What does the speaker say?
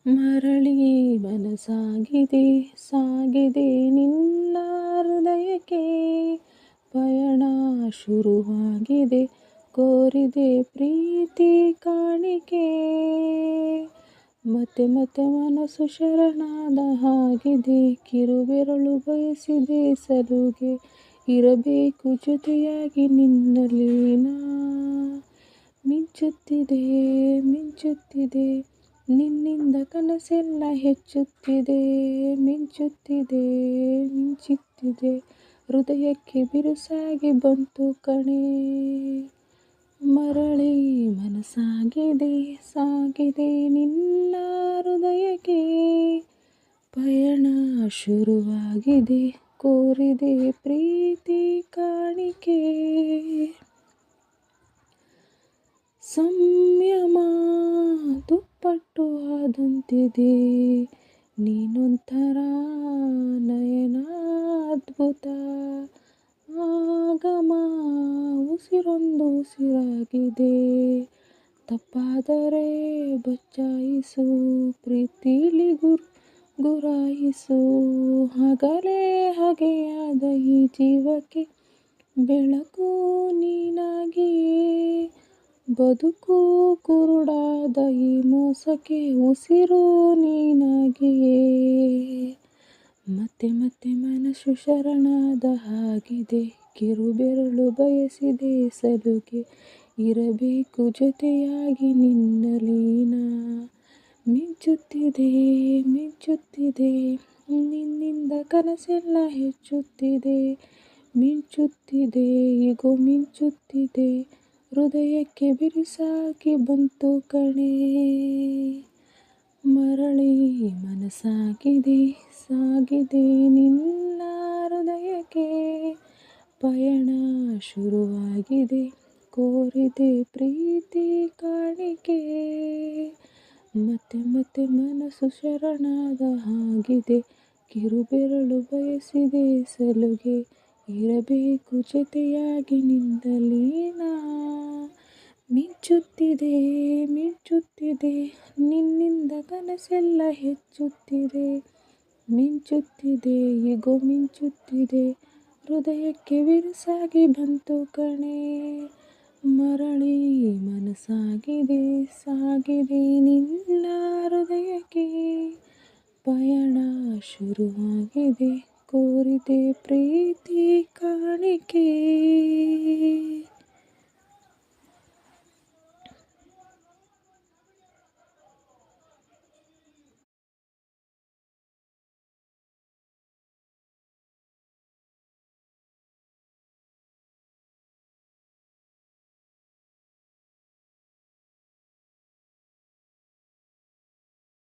ಮರಳಿ ಮನಸಾಗಿದೆ ಸಾಗಿದೆ ನಿನ್ನ ಹೃದಯಕ್ಕೆ ಪಯಣ ಶುರುವಾಗಿದೆ ಕೋರಿದೆ ಪ್ರೀತಿ ಕಾಣಿಕೆ ಮತ್ತೆ ಮತ್ತೆ ಮನಸ್ಸು ಶರಣಾದ ಹಾಗಿದೆ ಕಿರುಬೆರಳು ಬಯಸಿದೆ ಸಲುಗೆ ಇರಬೇಕು ಜೊತೆಯಾಗಿ ನಿನ್ನಲ್ಲಿ ನಾ ಮಿಂಚುತ್ತಿದೆ ಮಿಂಚುತ್ತಿದೆ ನಿನ್ನಿಂದ ಕನಸೆಲ್ಲ ಹೆಚ್ಚುತ್ತಿದೆ ಮಿಂಚುತ್ತಿದೆ ಮಿಂಚುತ್ತಿದೆ ಹೃದಯಕ್ಕೆ ಬಿರುಸಾಗಿ ಬಂತು ಕಣೆ ಮರಳಿ ಮನಸಾಗಿದೆ ಸಾಗಿದೆ ನಿನ್ನ ಹೃದಯಕ್ಕೆ ಪಯಣ ಶುರುವಾಗಿದೆ ಕೋರಿದೆ ಪ್ರೀತಿ ಕಾಣಿಕೆ ಸಂಯಮ ದುಪ್ಪಟ್ಟು ಆದಂತಿದೆ ನೀನೊಂಥರ ನಯನ ಅದ್ಭುತ ಆಗಮ ಉಸಿರೊಂದು ಉಸಿರಾಗಿದೆ ತಪ್ಪಾದರೆ ಬಚಾಯಿಸು ಪ್ರೀತಿಲಿ ಗುರಾಯಿಸು ಹಗಲೇ ಹಗೆಯಾದ ಈ ಜೀವಕ್ಕೆ ಬೆಳಕು ನೀನಾಗಿಯೇ ಬದುಕು ಕುರುಡಾದ ಈ ಮೋಸಕ್ಕೆ ಉಸಿರು ನೀನಾಗಿಯೇ ಮತ್ತೆ ಮತ್ತೆ ಮನಸ್ಸು ಶರಣಾದ ಹಾಗಿದೆ ಕಿರುಬೆರಳು ಬಯಸಿದೆ ಸಲುಗೆ ಇರಬೇಕು ಜೊತೆಯಾಗಿ ನಿನ್ನಲೀನ ಮಿಂಚುತ್ತಿದೆ ಮಿಂಚುತ್ತಿದೆ ನಿನ್ನಿಂದ ಕನಸೆಲ್ಲ ಹೆಚ್ಚುತ್ತಿದೆ ಮಿಂಚುತ್ತಿದೆ ಈಗೋ ಮಿಂಚುತ್ತಿದೆ ಹೃದಯಕ್ಕೆ ಬಿರುಸಾಗಿ ಬಂತು ಕಣೆ ಮರಳಿ ಮನಸಾಗಿದೆ ಸಾಗಿದೆ ನಿನ್ನ ಹೃದಯಕ್ಕೆ ಪಯಣ ಶುರುವಾಗಿದೆ ಕೋರಿದೆ ಪ್ರೀತಿ ಕಾಣಿಕೆ ಮತ್ತೆ ಮತ್ತೆ ಮನಸ್ಸು ಶರಣಾದ ಹಾಗಿದೆ ಕಿರುಬೆರಳು ಬಯಸಿದೆ ಸಲುಗೆ ಇರಬೇಕು ಜೊತೆಯಾಗಿ ನಿಂದಲೀನ ಮಿಂಚುತ್ತಿದೆ ಮಿಂಚುತ್ತಿದೆ ನಿನ್ನಿಂದ ಕನಸೆಲ್ಲ ಹೆಚ್ಚುತ್ತಿದೆ ಮಿಂಚುತ್ತಿದೆ ಈಗೋ ಮಿಂಚುತ್ತಿದೆ ಹೃದಯಕ್ಕೆ ಬಿರುಸಾಗಿ ಬಂತು ಕಣೆ ಮರಳಿ ಮನಸಾಗಿದೆ ಸಾಗಿದೆ ನಿನ್ನ ಹೃದಯಕ್ಕೆ ಪಯಣ ಶುರುವಾಗಿದೆ ಕೋರಿದೆ ಪ್ರೀತಿ ಕಾಣಿಕೆ